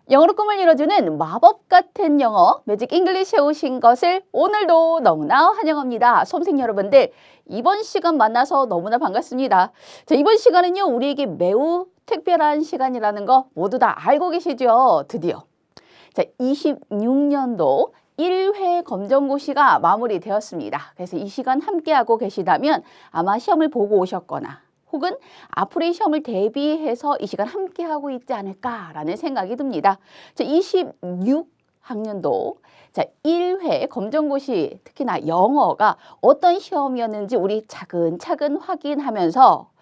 영어로 꿈을 이뤄주는 마법 같은 영어 매직 잉글리시에 오신 것을 오늘도 너무나 환영합니다. 수험생 여러분들, 이번 시간 만나서 너무나 반갑습니다. 자, 이번 시간은요, 우리에게 매우 특별한 시간이라는 거 모두 다 알고 계시죠? 드디어. 자, 26년도 1회 검정고시가 마무리되었습니다. 그래서 이 시간 함께하고 계시다면 아마 시험을 보고 오셨거나 혹은 앞으로의 시험을 대비해서 이 시간 함께하고 있지 않을까라는 생각이 듭니다. 자, 26학년도 자, 1회 검정고시 특히나 영어가 어떤 시험이었는지 우리 차근차근 확인하면서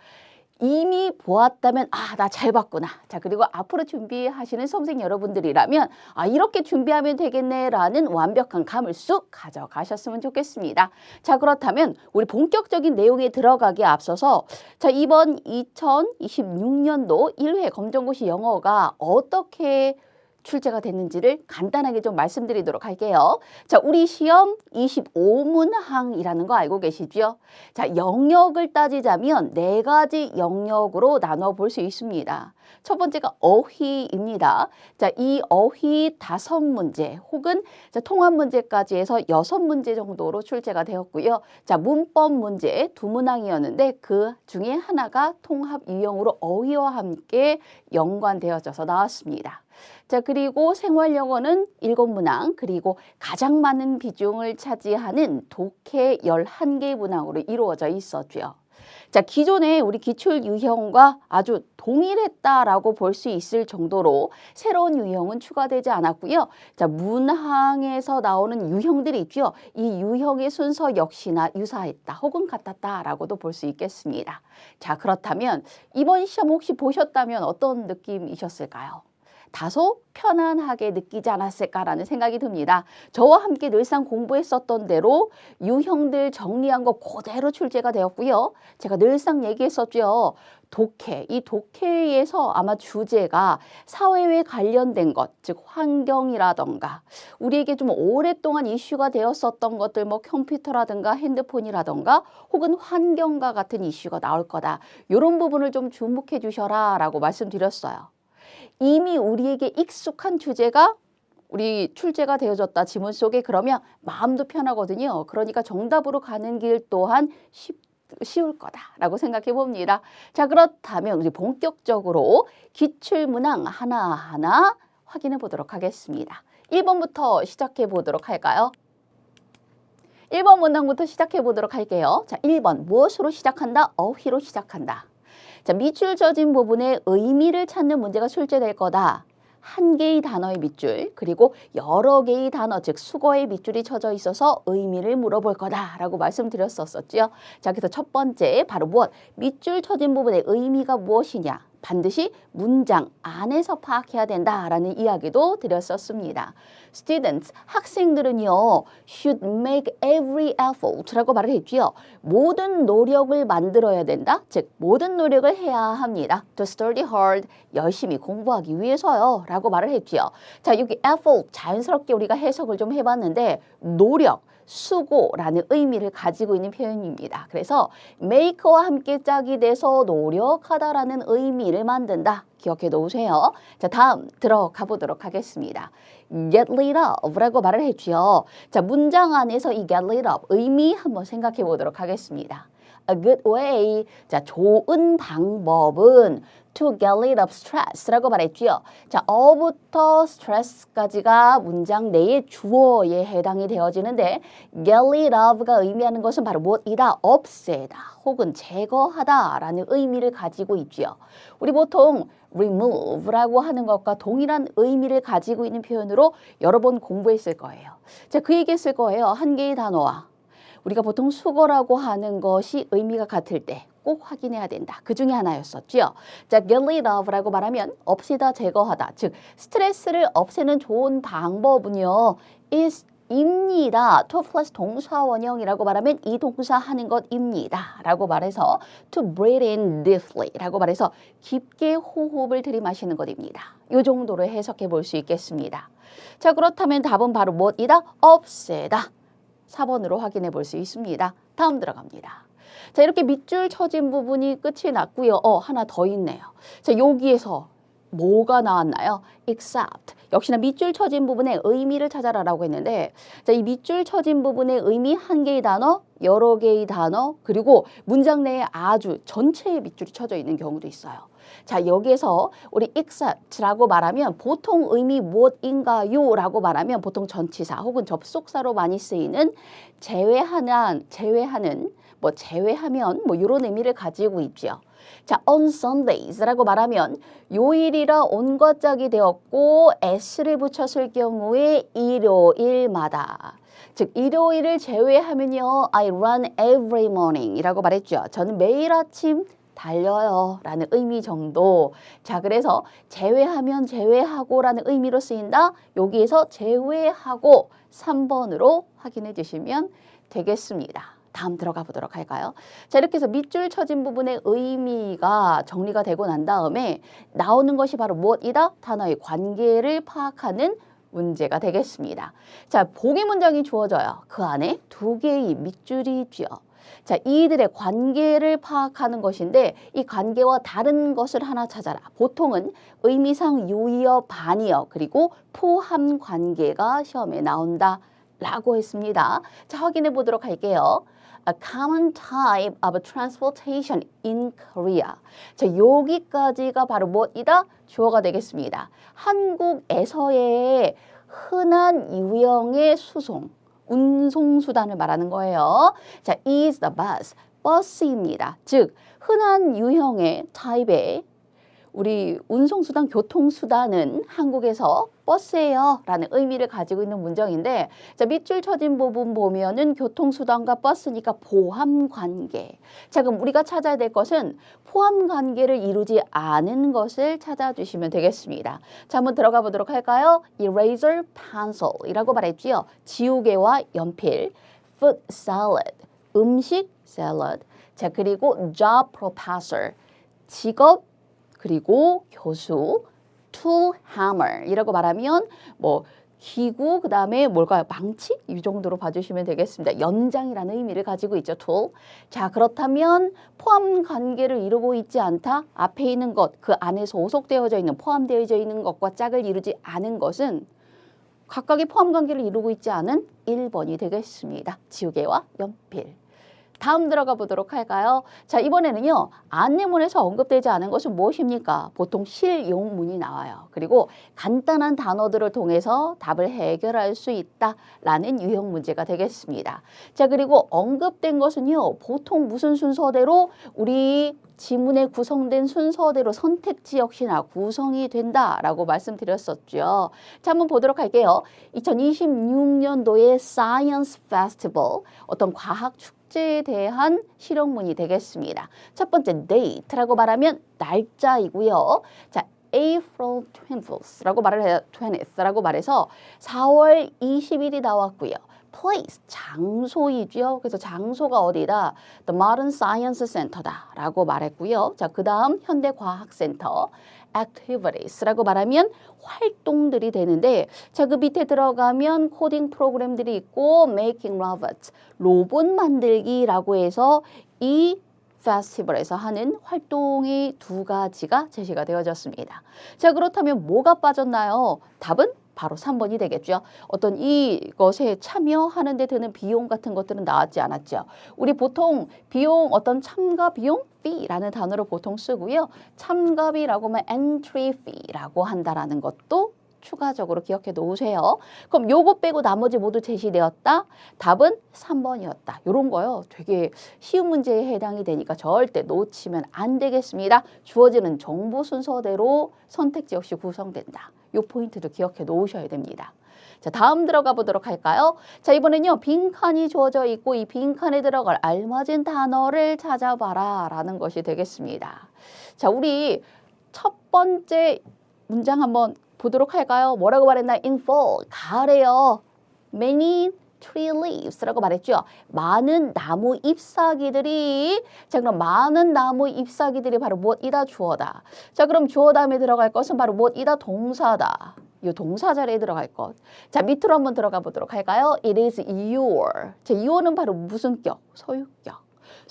이미 보았다면 나 잘 봤구나. 자, 그리고 앞으로 준비하시는 수험생 여러분들이라면 이렇게 준비하면 되겠네라는 완벽한 감을 쑥 가져가셨으면 좋겠습니다. 자, 그렇다면 우리 본격적인 내용에 들어가기에 앞서서 자, 이번 2026년도 1회 검정고시 영어가 어떻게 출제가 됐는지를 간단하게 좀 말씀드리도록 할게요. 자, 우리 시험 25문항이라는 거 알고 계시죠? 자, 영역을 따지자면 4가지 영역으로 나눠 볼 수 있습니다. 첫 번째가 어휘입니다. 자, 이 어휘 5문제 혹은 통합 문제까지 해서 6문제 정도로 출제가 되었고요. 자, 문법 문제 2문항이었는데 그 중에 하나가 통합 유형으로 어휘와 함께 연관되어져서 나왔습니다. 자, 그리고 생활영어는 7문항, 그리고 가장 많은 비중을 차지하는 독해 11개 문항으로 이루어져 있었죠. 자, 기존에 우리 기출 유형과 아주 동일했다라고 볼 수 있을 정도로 새로운 유형은 추가되지 않았고요. 자, 문항에서 나오는 유형들이 있죠. 이 유형의 순서 역시나 유사했다 혹은 같았다라고도 볼 수 있겠습니다. 자, 그렇다면 이번 시험 혹시 보셨다면 어떤 느낌이셨을까요? 다소 편안하게 느끼지 않았을까라는 생각이 듭니다. 저와 함께 늘상 공부했었던 대로 유형들 정리한 거 그대로 출제가 되었고요. 제가 늘상 얘기했었죠. 독해, 이 독해에서 아마 주제가 사회에 관련된 것, 즉 환경이라던가 우리에게 좀 오랫동안 이슈가 되었었던 것들 뭐 컴퓨터라든가 핸드폰이라던가 혹은 환경과 같은 이슈가 나올 거다. 이런 부분을 좀 주목해 주셔라 라고 말씀드렸어요. 이미 우리에게 익숙한 주제가 우리 출제가 되어졌다 지문 속에 그러면 마음도 편하거든요. 그러니까 정답으로 가는 길 또한 쉬울 거다라고 생각해 봅니다. 자, 그렇다면 우리 본격적으로 기출문항 하나하나 확인해 보도록 하겠습니다. 1번부터 시작해 보도록 할까요? 1번 문항부터 시작해 보도록 할게요. 자, 1번 무엇으로 시작한다? 어휘로 시작한다. 자, 밑줄 쳐진 부분에 의미를 찾는 문제가 출제될 거다. 한 개의 단어의 밑줄 그리고 여러 개의 단어 즉 수거의 밑줄이 쳐져 있어서 의미를 물어볼 거다라고 말씀드렸었죠. 자, 그래서 첫 번째 바로 무엇? 밑줄 쳐진 부분의 의미가 무엇이냐? 반드시 문장 안에서 파악해야 된다라는 이야기도 드렸었습니다. Students, 학생들은요, should make every effort라고 말을 했지요. 모든 노력을 만들어야 된다. 즉, 모든 노력을 해야 합니다. To study hard, 열심히 공부하기 위해서요. 라고 말을 했지요. 자, 여기 effort, 자연스럽게 우리가 해석을 좀 해봤는데, 노력, 수고라는 의미를 가지고 있는 표현입니다. 그래서 make와 함께 짝이 돼서 노력하다라는 의미를 만든다. 기억해 놓으세요. 자, 다음 들어가 보도록 하겠습니다. Get rid of라고 말을 했죠. 자, 문장 안에서 이 get rid of 의미 한번 생각해 보도록 하겠습니다. A good way, 자, 좋은 방법은 to get rid of stress라고 말했죠. 자, 어부터 stress까지가 문장 내의 주어에 해당이 되어지는데 get rid of가 의미하는 것은 바로 무엇이다? 없애다 혹은 제거하다라는 의미를 가지고 있죠. 우리 보통 remove라고 하는 것과 동일한 의미를 가지고 있는 표현으로 여러 번 공부했을 거예요. 자, 그 얘기했을 거예요. 한 개의 단어와 우리가 보통 수거라고 하는 것이 의미가 같을 때 꼭 확인해야 된다. 그 중에 하나였었죠. 자, get rid of라고 말하면 없애다, 제거하다. 즉, 스트레스를 없애는 좋은 방법은요. is 입니다. to 플러스 동사 원형이라고 말하면 이 동사 하는 것입니다. 라고 말해서 to breathe in deeply 라고 말해서 깊게 호흡을 들이마시는 것입니다. 이 정도로 해석해 볼 수 있겠습니다. 자, 그렇다면 답은 바로 무엇이다? 없애다. 4번으로 확인해 볼 수 있습니다. 다음 들어갑니다. 자, 이렇게 밑줄 쳐진 부분이 끝이 났고요. 하나 더 있네요. 자, 여기에서 뭐가 나왔나요? except. 역시나 밑줄 쳐진 부분의 의미를 찾아라라고 했는데 자, 이 밑줄 쳐진 부분의 의미 한 개의 단어, 여러 개의 단어, 그리고 문장 내에 아주 전체의 밑줄이 쳐져 있는 경우도 있어요. 자, 여기에서 우리 except라고 말하면 보통 의미 무엇인가요? 라고 말하면 보통 전치사 혹은 접속사로 많이 쓰이는 제외하면 뭐 이런 의미를 가지고 있죠. 자, on Sundays라고 말하면 요일이라 온과 짝이 되었고 s를 붙였을 경우에 일요일마다. 즉 일요일을 제외하면요. I run every morning 이라고 말했죠. 저는 매일 아침 달려요 라는 의미 정도. 자, 그래서 제외하면 제외하고 라는 의미로 쓰인다. 여기에서 제외하고 3번으로 확인해 주시면 되겠습니다. 다음 들어가 보도록 할까요? 자, 이렇게 해서 밑줄 쳐진 부분의 의미가 정리가 되고 난 다음에 나오는 것이 바로 무엇이다? 단어의 관계를 파악하는 문제가 되겠습니다. 자, 보기 문장이 주어져요. 그 안에 두 개의 밑줄이 있죠. 자, 이들의 관계를 파악하는 것인데 이 관계와 다른 것을 하나 찾아라. 보통은 의미상 유의어, 반의어, 그리고 포함 관계가 시험에 나온다 라고 했습니다. 자, 확인해 보도록 할게요. A common type of transportation in Korea. 자, 여기까지가 바로 무엇이다? 주어가 되겠습니다. 한국에서의 흔한 유형의 수송, 운송수단을 말하는 거예요. 자, is the bus, 버스입니다. 즉, 흔한 유형의 타입의 우리 운송수단, 교통수단은 한국에서 버스예요 라는 의미를 가지고 있는 문장인데 자, 밑줄 쳐진 부분 보면은 교통수단과 버스니까 포함관계. 자, 그럼 우리가 찾아야 될 것은 포함관계를 이루지 않은 것을 찾아주시면 되겠습니다. 자, 한번 들어가 보도록 할까요? eraser, pencil 이라고 말했지요. 지우개와 연필, food salad, 음식 샐러드. 자, 그리고 job professor, 직업 그리고 교수, tool, hammer 이라고 말하면 뭐 기구, 그 다음에 뭘까요? 망치? 이 정도로 봐주시면 되겠습니다. 연장이라는 의미를 가지고 있죠, tool. 자, 그렇다면 포함 관계를 이루고 있지 않다? 앞에 있는 것, 그 안에 소속되어져 있는, 포함되어져 있는 것과 짝을 이루지 않은 것은 각각의 포함 관계를 이루고 있지 않은 1번이 되겠습니다. 지우개와 연필. 다음 들어가 보도록 할까요? 자, 이번에는요. 안내문에서 언급되지 않은 것은 무엇입니까? 보통 실용문이 나와요. 그리고 간단한 단어들을 통해서 답을 해결할 수 있다라는 유형 문제가 되겠습니다. 자, 그리고 언급된 것은요. 보통 무슨 순서대로 우리 지문에 구성된 순서대로 선택지 역시나 구성이 된다라고 말씀드렸었죠. 자, 한번 보도록 할게요. 2026년도의 Science Festival, 어떤 과학 축제에 대한 실용문이 되겠습니다. 첫 번째 date라고 말하면 날짜이고요. 자, April 20th라고 말해서 4월 20일이 나왔고요. place, 장소이죠. 그래서 장소가 어디다? The Modern Science Center다 라고 말했고요. 자, 그 다음 현대과학센터, activities라고 말하면 활동들이 되는데 자, 그 밑에 들어가면 코딩 프로그램들이 있고 making robots, 로봇 만들기라고 해서 이 페스티벌에서 하는 활동이 두 가지가 제시가 되어졌습니다. 자, 그렇다면 뭐가 빠졌나요? 답은 바로 3번이 되겠죠. 어떤 이것에 참여하는 데 드는 비용 같은 것들은 나왔지 않았죠. 우리 보통 비용, 어떤 참가 비용? fee라는 단어를 보통 쓰고요. 참가비라고 하면 entry fee라고 한다라는 것도 추가적으로 기억해 놓으세요. 그럼 요거 빼고 나머지 모두 제시되었다? 답은 3번이었다. 요런 거요. 되게 쉬운 문제에 해당이 되니까 절대 놓치면 안 되겠습니다. 주어지는 정보 순서대로 선택지 역시 구성된다. 요 포인트도 기억해 놓으셔야 됩니다. 자, 다음 들어가 보도록 할까요? 자, 이번엔요. 빈칸이 주어져 있고 이 빈칸에 들어갈 알맞은 단어를 찾아봐라 라는 것이 되겠습니다. 자, 우리 첫 번째 문장 한번 보도록 할까요? 뭐라고 말했나? In fall, 가을에요. Many tree leaves라고 말했죠. 많은 나무 잎사귀들이. 자, 그럼 많은 나무 잎사귀들이 바로 무엇이다? 주어다. 자, 그럼 주어 다음에 들어갈 것은 바로 무엇이다? 동사다. 이 동사 자리에 들어갈 것. 자, 밑으로 한번 들어가 보도록 할까요? It is your. 자, your는 바로 무슨 격? 소유격.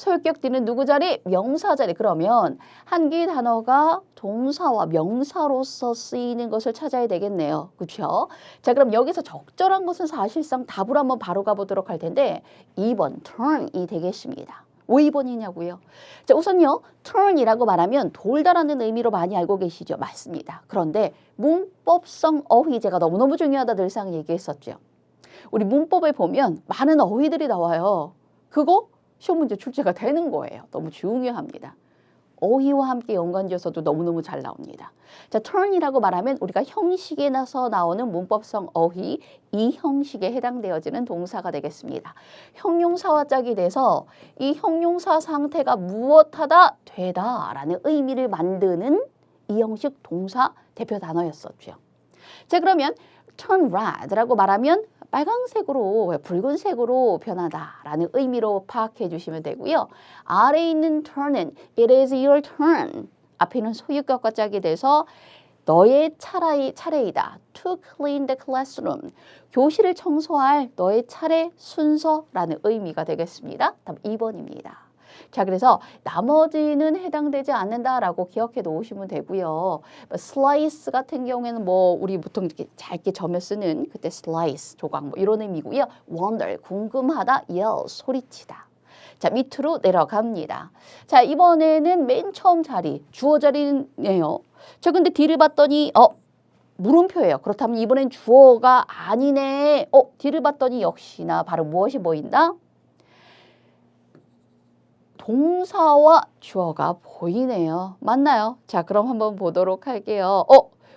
소유격 D는 누구 자리? 명사 자리. 그러면 한 개의 단어가 동사와 명사로서 쓰이는 것을 찾아야 되겠네요. 그렇죠? 자, 그럼 여기서 적절한 것은 사실상 답으로 한번 바로 가보도록 할 텐데 2번 turn이 되겠습니다. 왜 2번이냐고요? 자, 우선요. turn이라고 말하면 돌다라는 의미로 많이 알고 계시죠? 맞습니다. 그런데 문법성 어휘 제가 너무너무 중요하다 늘상 얘기했었죠. 우리 문법에 보면 많은 어휘들이 나와요. 그거 시험 문제 출제가 되는 거예요. 너무 중요합니다. 어휘와 함께 연관지어서도 너무너무 잘 나옵니다. 자, turn이라고 말하면 우리가 형식에 나서 나오는 문법성 어휘, 이 형식에 해당되어지는 동사가 되겠습니다. 형용사와 짝이 돼서 이 형용사 상태가 무엇하다 되다라는 의미를 만드는 이 형식 동사 대표 단어였었죠. 자, 그러면 turn red라고 말하면 빨강색으로 붉은색으로 변하다라는 의미로 파악해 주시면 되고요. 아래에 있는 turn은 it is your turn. 앞에 있는 소유격과 짝이 돼서 너의 차례이다. To clean the classroom. 교실을 청소할 너의 차례 순서라는 의미가 되겠습니다. 답 2번입니다. 자, 그래서 나머지는 해당되지 않는다라고 기억해 놓으시면 되고요. 슬라이스 같은 경우에는 뭐 우리 보통 이렇게 짧게 점을 쓰는 그때 슬라이스 조각 뭐 이런 의미고요. wonder 궁금하다, yell 소리치다. 자, 밑으로 내려갑니다. 자, 이번에는 맨 처음 자리 주어 자리네요. 저 근데 뒤를 봤더니 물음표예요. 그렇다면 이번엔 주어가 아니네. 뒤를 봤더니 역시나 바로 무엇이 보인다? 동사와 주어가 보이네요. 맞나요? 자, 그럼 한번 보도록 할게요.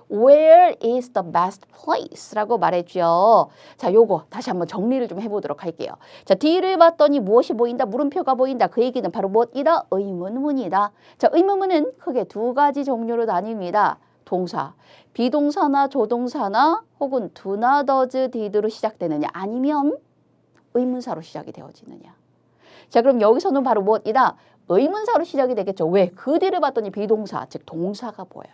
Where is the best place? 라고 말했죠. 자, 요거 다시 한번 정리를 좀 해보도록 할게요. 자, 뒤를 봤더니 무엇이 보인다? 물음표가 보인다. 그 얘기는 바로 무엇이다? 의문문이다. 자, 의문문은 크게 두 가지 종류로 나뉩니다. 동사, 비동사나 조동사나 혹은 do나 does, did로 시작되느냐 아니면 의문사로 시작이 되어지느냐. 자, 그럼 여기서는 바로 무엇이다? 의문사로 시작이 되겠죠. 왜? 그 뒤를 봤더니 비동사, 즉 동사가 보여요.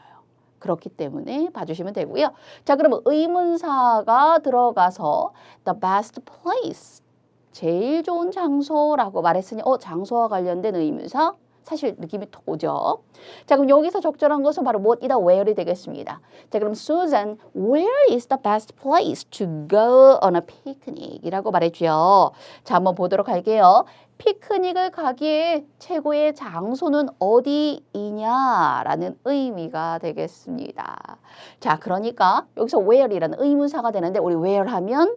그렇기 때문에 봐주시면 되고요. 자, 그러면 의문사가 들어가서 the best place, 제일 좋은 장소라고 말했으니 장소와 관련된 의문사 사실 느낌이 톡 오죠. 자, 그럼 여기서 적절한 것은 바로 무엇이다? where이 되겠습니다. 자, 그럼 Susan, where is the best place to go on a picnic? 이라고 말했죠. 자, 한번 보도록 할게요. 피크닉을 가기에 최고의 장소는 어디이냐라는 의미가 되겠습니다. 자, 그러니까 여기서 where이라는 의문사가 되는데 우리 where 하면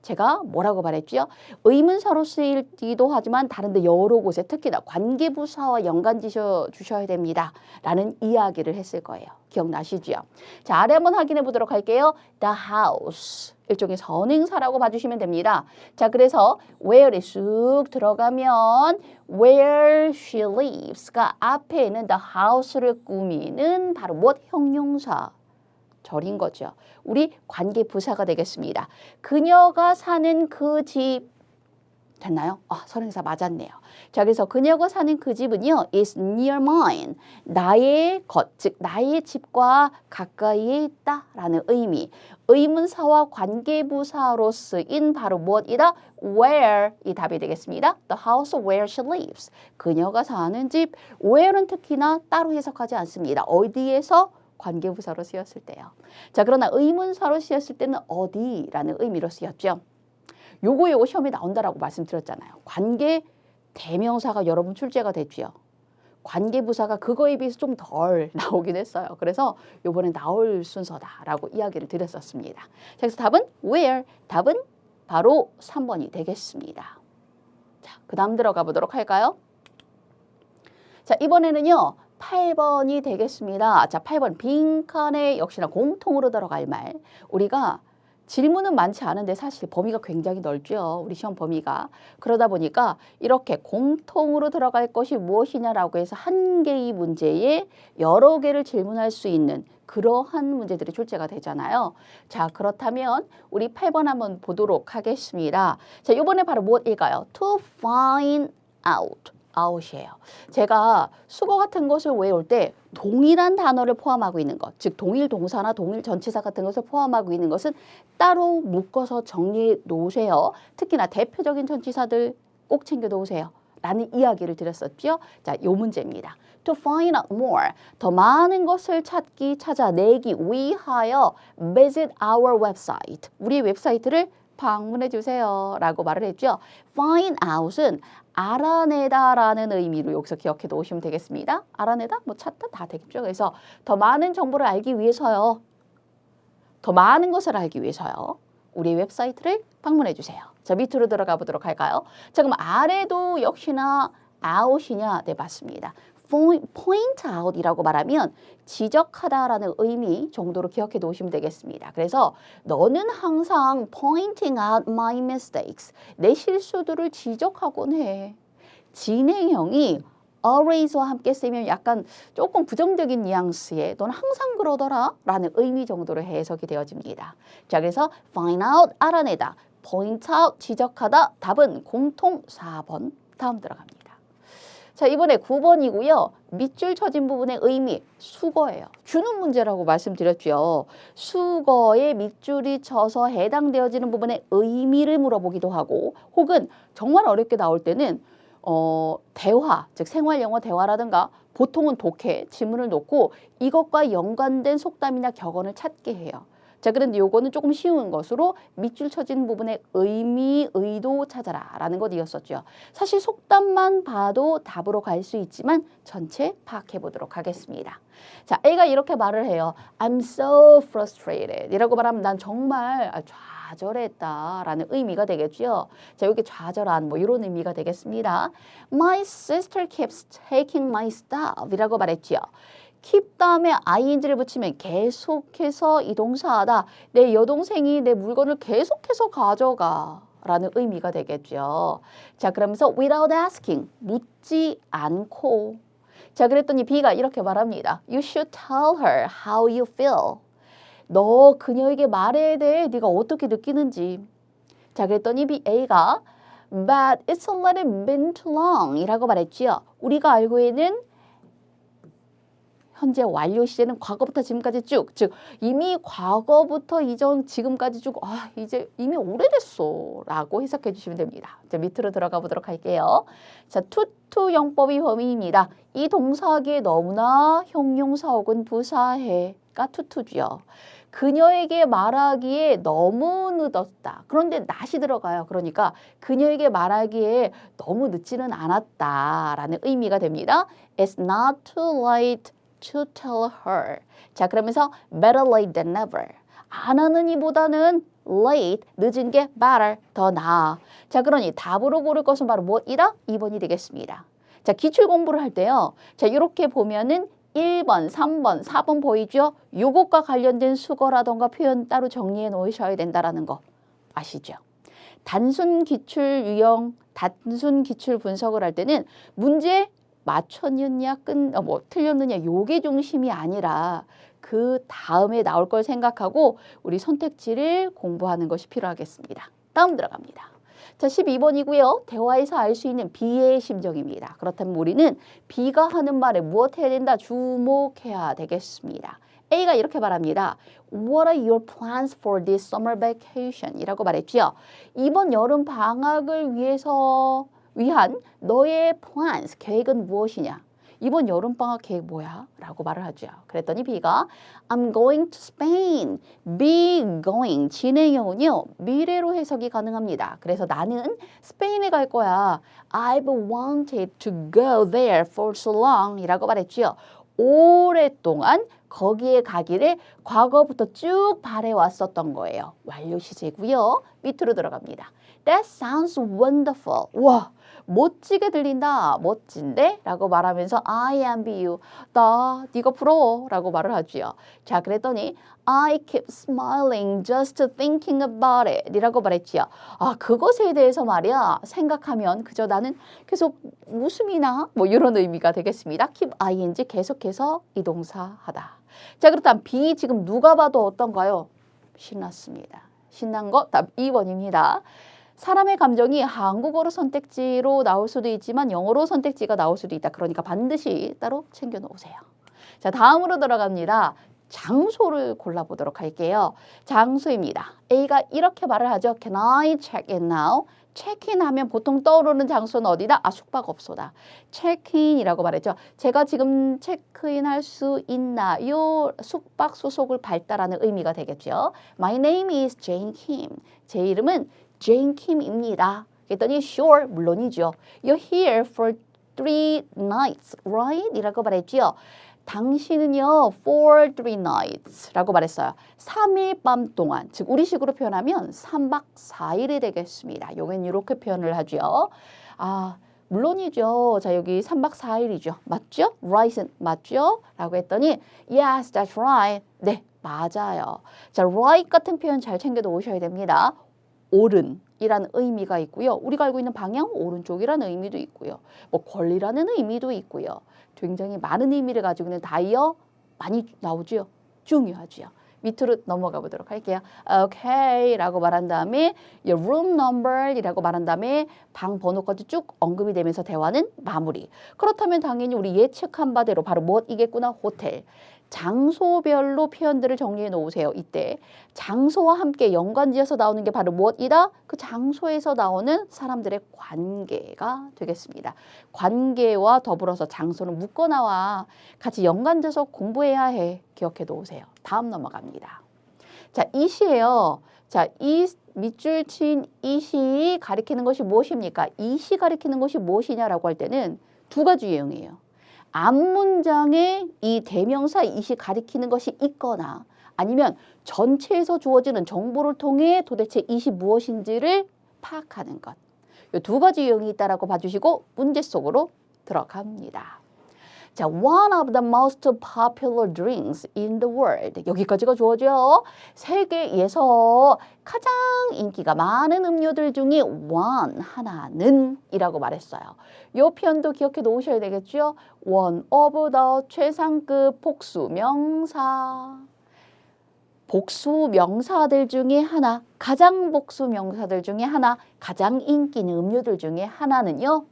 제가 뭐라고 말했죠? 의문사로 쓰이기도 하지만 다른데 여러 곳에 특히나 관계부사와 연관 지어 주셔야 됩니다. 라는 이야기를 했을 거예요. 기억나시죠? 자, 아래 한번 확인해 보도록 할게요. The house. 일종의 선행사라고 봐주시면 됩니다. 자, 그래서 where에 쑥 들어가면 where she lives가 앞에 있는 the house를 꾸미는 바로 무엇? 형용사. 절인 거죠. 우리 관계 부사가 되겠습니다. 그녀가 사는 그 집 됐나요? 선행사 맞았네요. 자, 그래서 그녀가 사는 그 집은요, is near mine. 나의 것, 즉 나의 집과 가까이에 있다라는 의미. 의문사와 관계부사로 쓰인 바로 무엇이다? where 이 답이 되겠습니다. The house where she lives. 그녀가 사는 집. where는 특히나 따로 해석하지 않습니다. 어디에서? 관계부사로 쓰였을 때요. 자, 그러나 의문사로 쓰였을 때는 어디라는 의미로 쓰였죠. 요거 시험에 나온다라고 말씀드렸잖아요. 관계 대명사가 여러분 출제가 됐죠. 관계부사가 그거에 비해서 좀 덜 나오긴 했어요. 그래서 요번에 나올 순서다라고 이야기를 드렸었습니다. 자, 그래서 답은 where, 답은 바로 3번이 되겠습니다. 자, 그 다음 들어가 보도록 할까요? 자, 이번에는요. 8번이 되겠습니다. 자, 8번 빈칸에 역시나 공통으로 들어갈 말. 우리가 질문은 많지 않은데 사실 범위가 굉장히 넓죠. 우리 시험 범위가. 그러다 보니까 이렇게 공통으로 들어갈 것이 무엇이냐라고 해서 한 개의 문제에 여러 개를 질문할 수 있는 그러한 문제들이 출제가 되잖아요. 자, 그렇다면 우리 8번 한번 보도록 하겠습니다. 자, 이번에 바로 무엇일까요? To find out. out이에요. 제가 수거 같은 것을 외울 때 동일한 단어를 포함하고 있는 것, 즉 동일 동사나 동일 전치사 같은 것을 포함하고 있는 것은 따로 묶어서 정리해 놓으세요. 특히나 대표적인 전치사들 꼭 챙겨 놓으세요. 라는 이야기를 드렸었죠. 자, 요 문제입니다. To find out more, 더 많은 것을 찾아내기 위하여 visit our website, 우리 웹사이트를 방문해 주세요 라고 말을 했죠. Find out은 알아내다라는 의미로 여기서 기억해 놓으시면 되겠습니다. 알아내다, 뭐 찾다 다 되겠죠. 그래서 더 많은 정보를 알기 위해서요. 더 많은 것을 알기 위해서요. 우리 웹사이트를 방문해 주세요. 자, 밑으로 들어가 보도록 할까요? 자, 그럼 아래도 역시나 out이냐? 네, 맞습니다. point out이라고 말하면 지적하다라는 의미 정도로 기억해 놓으시면 되겠습니다. 그래서 너는 항상 pointing out my mistakes, 내 실수들을 지적하곤 해. 진행형이 always와 함께 쓰면 약간 조금 부정적인 뉘앙스의 너는 항상 그러더라 라는 의미 정도로 해석이 되어집니다. 자, 그래서 find out, 알아내다, point out, 지적하다. 답은 공통 4번. 다음 들어갑니다. 자, 이번에 9번이고요. 밑줄 쳐진 부분의 의미, 수거예요. 주는 문제라고 말씀드렸죠. 수거에 밑줄이 쳐서 해당되어지는 부분의 의미를 물어보기도 하고 혹은 정말 어렵게 나올 때는 대화, 즉 생활영어 대화라든가 보통은 독해, 지문을 놓고 이것과 연관된 속담이나 격언을 찾게 해요. 자, 그런데 요거는 조금 쉬운 것으로 밑줄 쳐진 부분의 의미, 의도 찾아라 라는 것이었었죠. 사실 속담만 봐도 답으로 갈 수 있지만 전체 파악해 보도록 하겠습니다. 자, A가 이렇게 말을 해요. I'm so frustrated 이라고 말하면 난 정말 좌절했다 라는 의미가 되겠죠. 자, 여기 좌절한 뭐 이런 의미가 되겠습니다. My sister keeps taking my stuff 이라고 말했죠. keep 다음에 ing를 붙이면 계속해서 이 동사하다. 내 여동생이 내 물건을 계속해서 가져가 라는 의미가 되겠죠. 자, 그러면서 without asking, 묻지 않고. 자, 그랬더니 B가 이렇게 말합니다. You should tell her how you feel. 너 그녀에게 말해야 돼. 네가 어떻게 느끼는지. 자, 그랬더니 A가 But it's already been too long 이라고 말했지요. 우리가 알고 있는 현재 완료 시제는 과거부터 지금까지 쭉, 즉 이미 과거부터 이전 지금까지 쭉, 이제 이미 오래됐어 라고 해석해 주시면 됩니다. 자, 밑으로 들어가 보도록 할게요. 자, 투투 영법의 범위입니다. 이 동사하기에 너무나 형용사 혹은 부사해가 투투죠. 그녀에게 말하기에 너무 늦었다. 그런데 not이 들어가요. 그러니까 그녀에게 말하기에 너무 늦지는 않았다라는 의미가 됩니다. It's not too late to tell her. 자, 그러면서 better late than never. 안 하는 이보다는 late, 늦은 게 better, 더 나아. 자, 그러니 답으로 고를 것은 바로 무엇이다? 2번이 되겠습니다. 자, 기출 공부를 할 때요. 자, 이렇게 보면은 1번, 3번, 4번 보이죠? 요것과 관련된 수거라던가 표현 따로 정리해 놓으셔야 된다라는 거 아시죠? 단순 기출 유형, 단순 기출 분석을 할 때는 문제 맞췄느냐, 틀렸느냐 요게 중심이 아니라 그 다음에 나올 걸 생각하고 우리 선택지를 공부하는 것이 필요하겠습니다. 다음 들어갑니다. 자, 12번이고요. 대화에서 알 수 있는 B의 심정입니다. 그렇다면 우리는 B가 하는 말에 무엇 해야 된다? 주목해야 되겠습니다. A가 이렇게 말합니다. What are your plans for this summer vacation? 이라고 말했죠. 이번 여름 방학을 위한 너의 plans, 계획은 무엇이냐? 이번 여름방학 계획 뭐야? 라고 말을 하죠. 그랬더니 B가 I'm going to Spain. be going. 진행형은요. 미래로 해석이 가능합니다. 그래서 나는 스페인에 갈 거야. I've wanted to go there for so long. 이라고 말했죠. 오랫동안 거기에 가기를 과거부터 쭉 바래왔었던 거예요. 완료 시제고요. 밑으로 들어갑니다. That sounds wonderful. 와, 멋지게 들린다. 멋진데? 라고 말하면서 I envy you. 네가 부러워. 라고 말을 하지요. 자, 그랬더니 I keep smiling just thinking about it. 이라고 말했지요. 그것에 대해서 말이야. 생각하면 그저 나는 계속 웃음이 나. 뭐 이런 의미가 되겠습니다. keep ing 계속해서 이 동사 하다. 자, 그렇다면 B 지금 누가 봐도 어떤가요? 신났습니다. 신난 거 답 2번입니다. 사람의 감정이 한국어로 선택지로 나올 수도 있지만 영어로 선택지가 나올 수도 있다. 그러니까 반드시 따로 챙겨 놓으세요. 자, 다음으로 들어갑니다. 장소를 골라보도록 할게요. 장소입니다. A가 이렇게 말을 하죠. Can I check in now? 체크인하면 보통 떠오르는 장소는 어디다? 아, 숙박업소다. 체크인이라고 말했죠. 제가 지금 체크인할 수 있나요? 숙박소속을 밟다라는 의미가 되겠죠. My name is Jane Kim. 제 이름은 Jane Kim입니다. 그랬더니 sure, 물론이죠. You're here for 3 nights, right? 이라고 말했죠. 당신은요, for 3 nights 라고 말했어요. 3일 밤 동안, 즉 우리식으로 표현하면 3박 4일이 되겠습니다. 요건 이렇게 표현을 하죠. 아, 물론이죠. 자, 여기 3박 4일이죠. 맞죠? right은 맞죠? 라고 했더니 yes, that's right. 네, 맞아요. 자, right 같은 표현 잘 챙겨 놓으셔야 됩니다. 옳은이라는 의미가 있고요. 우리가 알고 있는 방향, 오른쪽이라는 의미도 있고요. 뭐 권리라는 의미도 있고요. 굉장히 많은 의미를 가지고 있는 다이어 많이 나오죠. 중요하죠. 밑으로 넘어가 보도록 할게요. Okay 라고 말한 다음에 your room number 이라고 말한 다음에 방 번호까지 쭉 언급이 되면서 대화는 마무리. 그렇다면 당연히 우리 예측한 바대로 바로 무엇이겠구나? 호텔. 장소별로 표현들을 정리해 놓으세요. 이때 장소와 함께 연관지어서 나오는 게 바로 무엇이다? 그 장소에서 나오는 사람들의 관계가 되겠습니다. 관계와 더불어서 장소는 묶어 나와 같이 연관지어서 공부해야 해. 기억해 놓으세요. 다음 넘어갑니다. 자, 이시예요. 자, 이 밑줄 친 이시 가리키는 것이 무엇입니까? 이시 가리키는 것이 무엇이냐라고 할 때는 두 가지 유형이에요. 앞문장에 이 대명사 이시 가리키는 것이 있거나 아니면 전체에서 주어지는 정보를 통해 도대체 이시 무엇인지를 파악하는 것. 이 두 가지 유형이 있다라고 봐주시고 문제 속으로 들어갑니다. 자, one of the most popular drinks in the world. 여기까지가 주어져. 세계에서 가장 인기가 많은 음료들 중에 one, 하나는 이라고 말했어요. 이 표현도 기억해 놓으셔야 되겠죠. one of the 최상급 복수 명사. 복수 명사들 중에 하나, 가장 복수 명사들 중에 하나, 가장 인기 있는 음료들 중에 하나는요.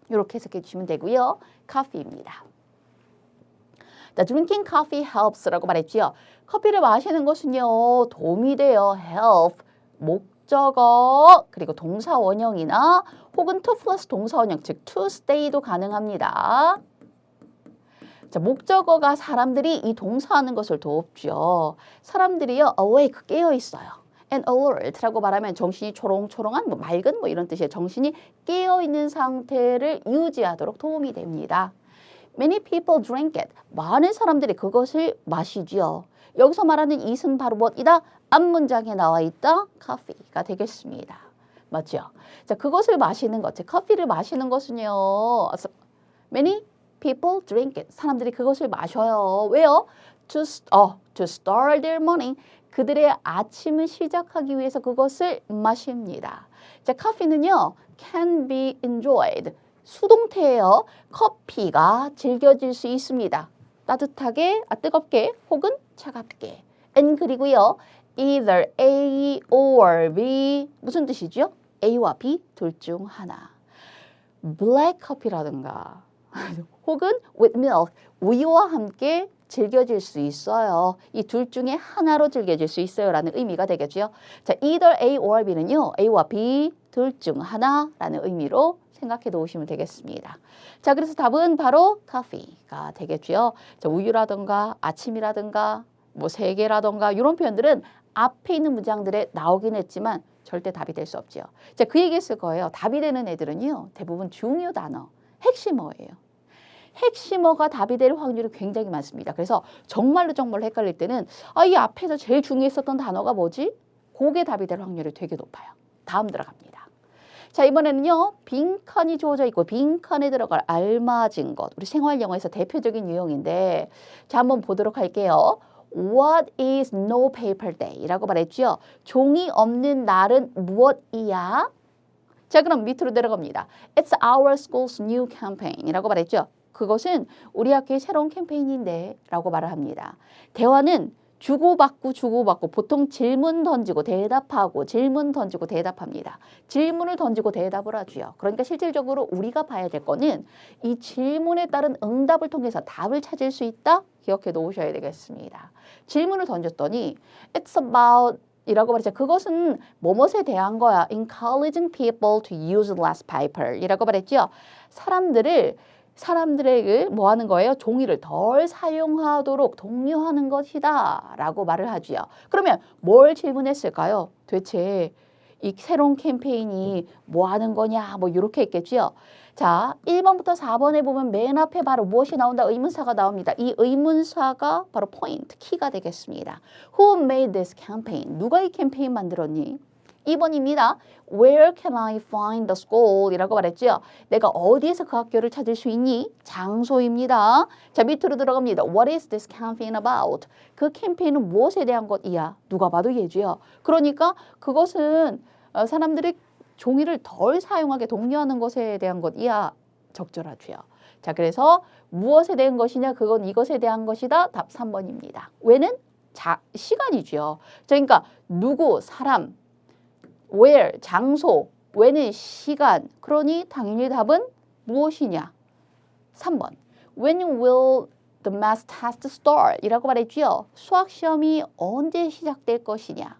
이렇게 해석해 주시면 되고요. 커피입니다. The drinking coffee helps라고 말했지요. 커피를 마시는 것은요. 도움이 돼요. help, 목적어, 그리고 동사 원형이나 혹은 to 플러스 동사 원형, 즉 to stay도 가능합니다. 자, 목적어가 사람들이 이 동사하는 것을 돕죠. 사람들이요. awake, 깨어 있어요. and alert라고 말하면 정신이 초롱초롱한 뭐 맑은 뭐 이런 뜻이에요. 정신이 깨어 있는 상태를 유지하도록 도움이 됩니다. Many people drink it. 많은 사람들이 그것을 마시지요. 여기서 말하는 it은 바로 무엇이다? 앞문장에 나와 있다. coffee가 되겠습니다. 맞죠? 자, 그것을 마시는 것, 즉 커피를 마시는 것은요. Many people drink it. 사람들이 그것을 마셔요. 왜요? To start their morning. 그들의 아침을 시작하기 위해서 그것을 마십니다. 자, 커피는요. can be enjoyed. 수동태예요. 커피가 즐겨질 수 있습니다. 따뜻하게, 뜨겁게 혹은 차갑게. and 그리고요. either A or B 무슨 뜻이죠? A와 B 둘 중 하나. black 커피라든가 혹은 with milk 우유와 함께 즐겨질 수 있어요. 이 둘 중에 하나로 즐겨질 수 있어요 라는 의미가 되겠죠. 자, either A or B는요. A와 B 둘 중 하나라는 의미로 생각해 놓으시면 되겠습니다. 자, 그래서 답은 바로 coffee가 되겠죠. 자, 우유라든가 아침이라든가 뭐 세계라든가 이런 표현들은 앞에 있는 문장들에 나오긴 했지만 절대 답이 될 수 없죠. 자, 그 얘기했을 거예요. 답이 되는 애들은요. 대부분 중요 단어, 핵심어예요. 핵심어가 답이 될 확률이 굉장히 많습니다. 그래서 정말로 헷갈릴 때는 이 앞에서 제일 중요했었던 단어가 뭐지? 그게 답이 될 확률이 되게 높아요. 다음 들어갑니다. 자, 이번에는요. 빈칸이 주어져 있고 빈칸에 들어갈 알맞은 것. 우리 생활 영어에서 대표적인 유형인데 자, 한번 보도록 할게요. What is no paper day? 라고 말했죠. 종이 없는 날은 무엇이야? 자, 그럼 밑으로 내려갑니다. It's our school's new campaign 이라고 말했죠. 그것은 우리 학교의 새로운 캠페인인데 라고 말을 합니다. 대화는 주고받고 보통 질문 던지고 대답하고 질문 던지고 대답합니다. 질문을 던지고 대답을 하죠. 그러니까 실질적으로 우리가 봐야 될 거는 이 질문에 따른 응답을 통해서 답을 찾을 수 있다? 기억해 놓으셔야 되겠습니다. 질문을 던졌더니 It's about 이라고 말했죠. 그것은 뭐뭇에 대한 거야. Encouraging people to use less paper 이라고 말했죠. 사람들에게 뭐 하는 거예요? 종이를 덜 사용하도록 독려하는 것이다 라고 말을 하지요. 그러면 뭘 질문했을까요? 도대체 이 새로운 캠페인이 뭐 하는 거냐 뭐 이렇게 있겠죠. 자, 1번부터 4번에 보면 맨 앞에 바로 무엇이 나온다? 의문사가 나옵니다. 이 의문사가 바로 포인트, 키가 되겠습니다. Who made this campaign? 누가 이 캠페인 만들었니? 2번입니다. Where can I find the school? 이라고 말했죠. 내가 어디에서 그 학교를 찾을 수 있니? 장소입니다. 자, 밑으로 들어갑니다. What is this campaign about? 그 캠페인은 무엇에 대한 것이야? 누가 봐도 얘지요. 그러니까 그것은 사람들이 종이를 덜 사용하게 독려하는 것에 대한 것이야. 적절하죠. 자, 그래서 무엇에 대한 것이냐? 그건 이것에 대한 것이다. 답 3번입니다. 왜는? 시간이죠. 그러니까 누구, 사람, where, 장소, when은 시간. 그러니 당연히 답은 무엇이냐? 3번. When will the math test start? 이라고 말했죠. 수학시험이 언제 시작될 것이냐?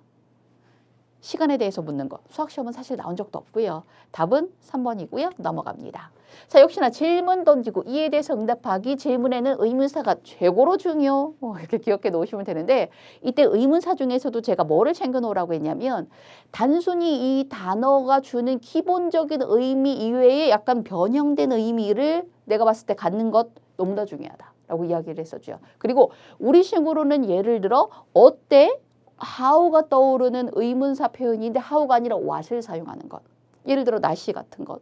시간에 대해서 묻는 거. 수학시험은 사실 나온 적도 없고요. 답은 3번이고요. 넘어갑니다. 자, 역시나 질문 던지고 이에 대해서 응답하기. 질문에는 의문사가 최고로 중요. 이렇게 기억해 놓으시면 되는데 이때 의문사 중에서도 제가 뭐를 챙겨 놓으라고 했냐면 단순히 이 단어가 주는 기본적인 의미 이외에 약간 변형된 의미를 내가 봤을 때 갖는 것 너무나 중요하다라고 이야기를 했었죠. 그리고 우리식으로는 예를 들어 어때? how가 떠오르는 의문사 표현인데 how가 아니라 what을 사용하는 것. 예를 들어 날씨 같은 것.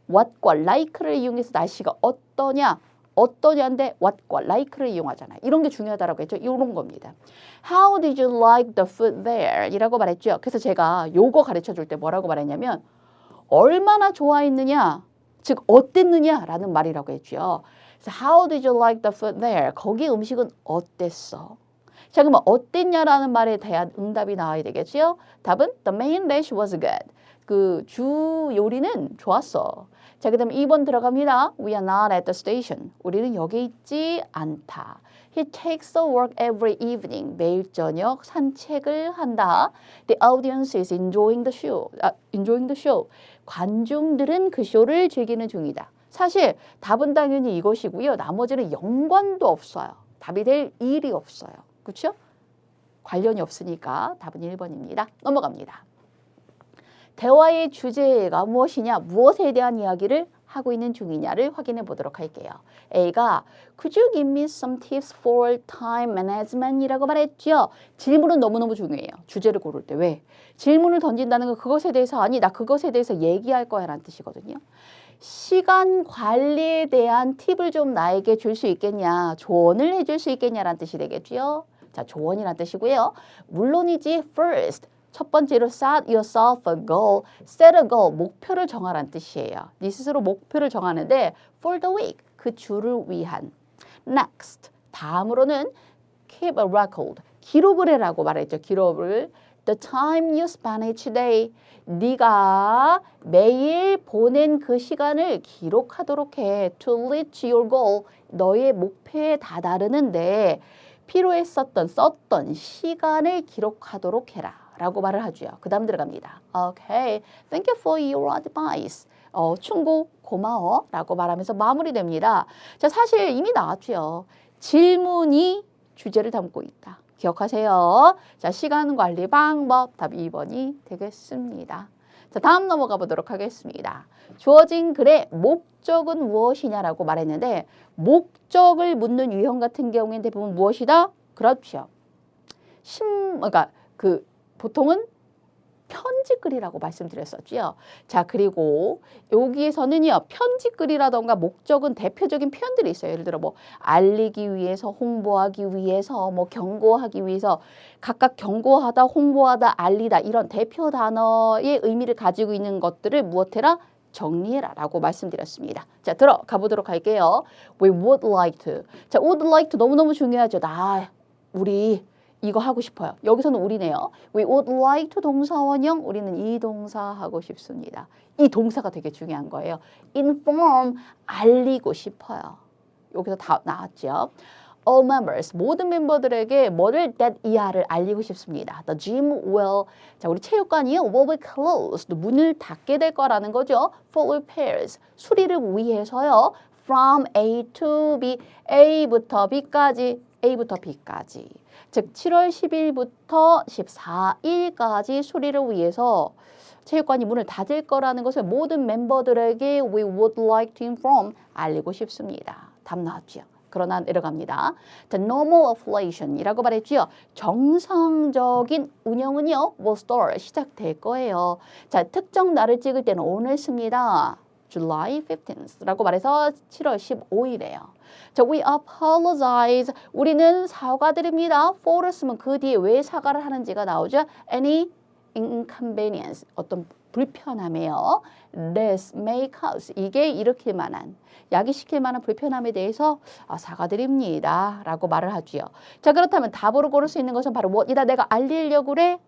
what과 like를 이용해서 날씨가 어떠냐인데 what과 like를 이용하잖아요. 이런 게 중요하다고 했죠. 이런 겁니다. How did you like the food there? 이라고 말했죠. 그래서 제가 요거 가르쳐 줄 때 뭐라고 말했냐면 얼마나 좋아했느냐, 즉 어땠느냐라는 말이라고 했죠. 그래서 How did you like the food there? 거기 음식은 어땠어? 자, 그러면 어땠냐라는 말에 대한 응답이 나와야 되겠죠. 답은 The main dish was good. 그 주 요리는 좋았어. 자, 그 다음에 2번 들어갑니다. We are not at the station. 우리는 여기 있지 않다. He takes a walk every evening. 매일 저녁 산책을 한다. The audience is enjoying the show. enjoying the show. 관중들은 그 쇼를 즐기는 중이다. 사실 답은 당연히 이것이고요. 나머지는 연관도 없어요. 답이 될 일이 없어요. 그렇죠? 관련이 없으니까 답은 1번입니다. 넘어갑니다. 대화의 주제가 무엇이냐, 무엇에 대한 이야기를 하고 있는 중이냐를 확인해 보도록 할게요. A가 Could you give me some tips for time management? 이라고 말했죠. 질문은 너무너무 중요해요. 주제를 고를 때. 왜? 질문을 던진다는 건 그것에 대해서 아니 나 그것에 대해서 얘기할 거야 라는 뜻이거든요. 시간 관리에 대한 팁을 좀 나에게 줄 수 있겠냐, 조언을 해줄 수 있겠냐라는 뜻이 되겠죠. 자, 조언이라는 뜻이고요. 물론이지 first. 첫 번째로 set yourself a goal. set a goal. 목표를 정하라는 뜻이에요. 네 스스로 목표를 정하는데 for the week. 그 주를 위한. next. 다음으로는 keep a record. 기록을 해라고 말했죠. 기록을. The time you spend each day. 네가 매일 보낸 그 시간을 기록하도록 해. To reach your goal. 너의 목표에 다다르는데 필요했었던 썼던 시간을 기록하도록 해라 라고 말을 하죠. 그 다음 들어갑니다. Okay, thank you for your advice. 충고 고마워 라고 말하면서 마무리됩니다. 자, 사실 이미 나왔죠. 질문이 주제를 담고 있다. 기억하세요. 자, 시간 관리 방법 답 2번이 되겠습니다. 자, 다음 넘어가 보도록 하겠습니다. 주어진 글의 목적은 무엇이냐라고 말했는데 목적을 묻는 유형 같은 경우에는 대부분 무엇이다? 그렇죠. 그러니까 보통은 편지글이라고 말씀드렸었죠. 자, 그리고 여기에서는요. 편지글이라던가 목적은 대표적인 표현들이 있어요. 예를 들어 뭐 알리기 위해서, 홍보하기 위해서, 뭐 경고하기 위해서 각각 경고하다, 홍보하다, 알리다 이런 대표 단어의 의미를 가지고 있는 것들을 무엇해라? 정리해라 라고 말씀드렸습니다. 자, 들어가 보도록 할게요. We would like to. 자, would like to 너무너무 중요하죠. 우리 이거 하고 싶어요. 여기서는 우리네요. We would like to 동사 원형. 우리는 이 동사 하고 싶습니다. 이 동사가 되게 중요한 거예요. inform, 알리고 싶어요. 여기서 다 나왔죠. All members, 모든 멤버들에게 뭐를 that 이하를 알리고 싶습니다. The gym will, 자 우리 체육관이요. will be closed, 문을 닫게 될 거라는 거죠. For repairs, 수리를 위해서요. From A to B, A부터 B까지, A부터 B까지. 즉 7월 10일부터 14일까지 수리를 위해서 체육관이 문을 닫을 거라는 것을 모든 멤버들에게 we would like to inform, 알리고 싶습니다. 답 나왔죠. 그러나 내려갑니다. The normal operation이라고 말했죠. 정상적인 운영은요. will start, 시작될 거예요. 자, 특정 날을 찍을 때는 오늘 씁니다. July 15th라고 말해서 7월 15일이에요. 자, we apologize. 우리는 사과드립니다. for를 쓰면 그 뒤에 왜 사과를 하는지가 나오죠. Any inconvenience, 어떤 불편함이에요. This may cause, 이게 일으킬 만한, 야기시킬 만한 불편함에 대해서 사과드립니다 라고 말을 하지요. 자, 그렇다면 답으로 고를 수 있는 것은 바로 뭐이다. 내가 알리려고 그래.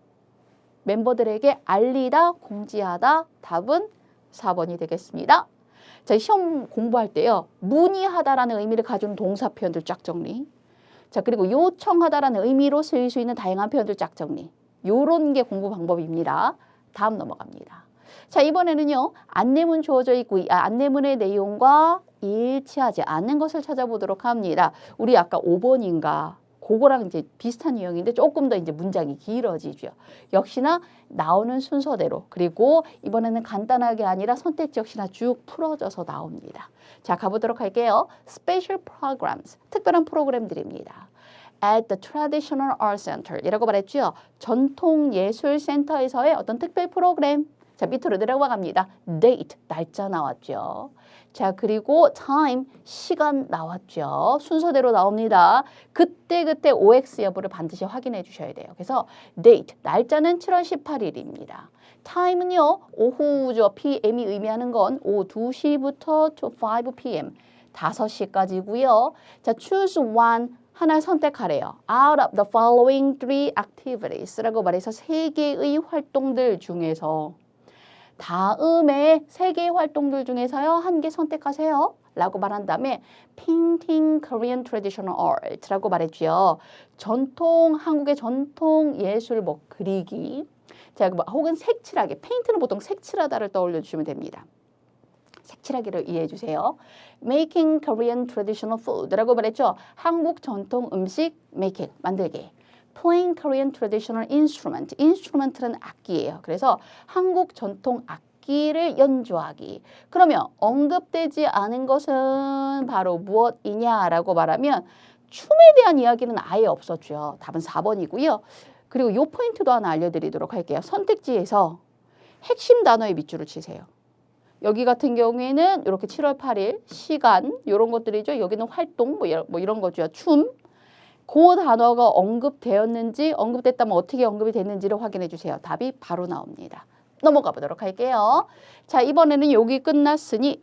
멤버들에게 알리다, 공지하다. 답은 4번이 되겠습니다. 자, 시험 공부할 때요. 문의하다라는 의미를 가진 동사 표현들 쫙 정리. 자, 그리고 요청하다라는 의미로 쓰일 수 있는 다양한 표현들 쫙 정리. 요런 게 공부 방법입니다. 다음 넘어갑니다. 자, 이번에는요. 안내문 주어져 있고 이 안내문의 내용과 일치하지 않는 것을 찾아보도록 합니다. 우리 아까 5번인가 그거랑 이제 비슷한 유형인데 조금 더 이제 문장이 길어지죠. 역시나 나오는 순서대로, 그리고 이번에는 간단하게 아니라 선택지 역시나 쭉 풀어져서 나옵니다. 자, 가보도록 할게요. Special programs, 특별한 프로그램들입니다. At the Traditional Art Center 이라고 말했죠. 전통예술센터에서의 어떤 특별 프로그램. 자, 밑으로 내려가 갑니다. Date, 날짜 나왔죠. 자, 그리고 time, 시간 나왔죠. 순서대로 나옵니다. 그때 OX 여부를 반드시 확인해 주셔야 돼요. 그래서 date, 날짜는 7월 18일입니다. time은요, 오후죠. PM이 의미하는 건 오후 2시부터 to 5 p.m. 5시까지고요. 자, choose one, 하나를 선택하래요. Out of the following 3 activities라고 말해서 3개의 활동들 중에서 다음에 3개의 활동들 중에서요. 1개 선택하세요. 라고 말한 다음에 Painting Korean Traditional Art라고 말했죠. 한국의 전통 예술 뭐 그리기. 자, 혹은 색칠하기. 페인트는 보통 색칠하다를 떠올려 주시면 됩니다. 색칠하기를 이해해 주세요. Making Korean Traditional Food라고 말했죠. 한국 전통 음식 making, 만들기. Playing Korean Traditional Instrument. Instrument는 악기예요. 그래서 한국 전통 악기를 연주하기. 그러면 언급되지 않은 것은 바로 무엇이냐라고 말하면 춤에 대한 이야기는 아예 없었죠. 답은 4번이고요. 그리고 요 포인트도 하나 알려드리도록 할게요. 선택지에서 핵심 단어에 밑줄을 치세요. 여기 같은 경우에는 이렇게 7월 8일 시간 이런 것들이죠. 여기는 활동 뭐 이런 거죠. 춤. 그 단어가 언급되었는지 언급됐다면 어떻게 언급이 됐는지를 확인해 주세요. 답이 바로 나옵니다. 넘어가 보도록 할게요. 자, 이번에는 여기 끝났으니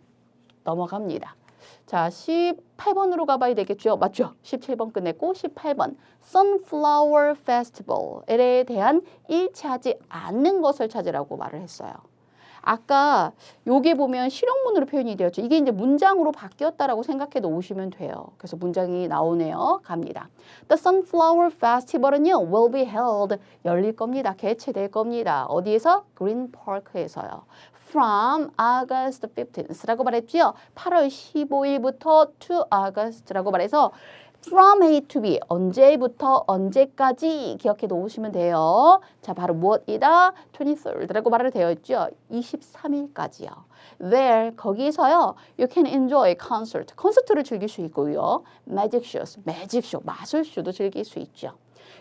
넘어갑니다. 자, 18번으로 가봐야 되겠죠. 맞죠? 17번 끝냈고 18번 Sunflower Festival에 대한 일치하지 않는 것을 찾으라고 말을 했어요. 아까 요게 보면 실용문으로 표현이 되었죠. 이게 이제 문장으로 바뀌었다라고 생각해 놓으시면 돼요. 그래서 문장이 나오네요. 갑니다. The Sunflower Festival은요, will be held, 열릴 겁니다. 개최될 겁니다. 어디에서? Green Park에서요. From August 15th라고 말했죠. 8월 15일부터 to August라고 말해서 From A to B, 언제부터 언제까지 기억해 놓으시면 돼요. 자, 바로 무엇이다? 23rd라고 말을 되어 있죠. 23일까지요. There, 거기서요. You can enjoy concert, 콘서트를 즐길 수 있고요. Magic shows, 매직쇼, 마술쇼도 즐길 수 있죠.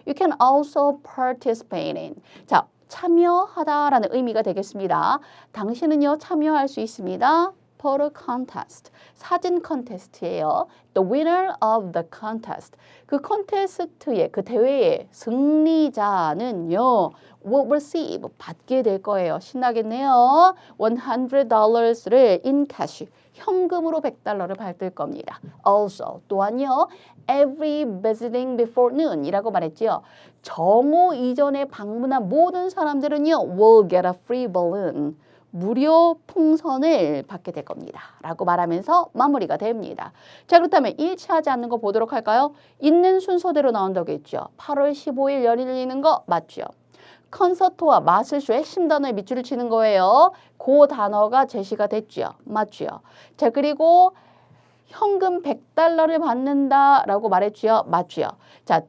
You can also participate in. 자, 참여하다라는 의미가 되겠습니다. 당신은요, 참여할 수 있습니다. photo contest, 사진 컨테스트예요. The winner of the contest. 그 컨테스트의, 그 대회의 승리자는요, will receive, 받게 될 거예요. 신나겠네요. $100를 in cash, 현금으로 $100를 받을 겁니다. Also, 또한요, every visiting before noon 이라고 말했죠. 정오 이전에 방문한 모든 사람들은요, will get a free balloon. 무료 풍선을 받게 될 겁니다. 라고 말하면서 마무리가 됩니다. 자, 그렇다면 일치하지 않는 거 보도록 할까요? 있는 순서대로 나온다고 했죠. 8월 15일 열리는 거 맞죠? 콘서트와 마술쇼의 핵심 단어에 밑줄을 치는 거예요. 그 단어가 제시가 됐죠. 맞죠? 자, 그리고 현금 100달러를 받는다라고 말했죠. 맞죠? 자,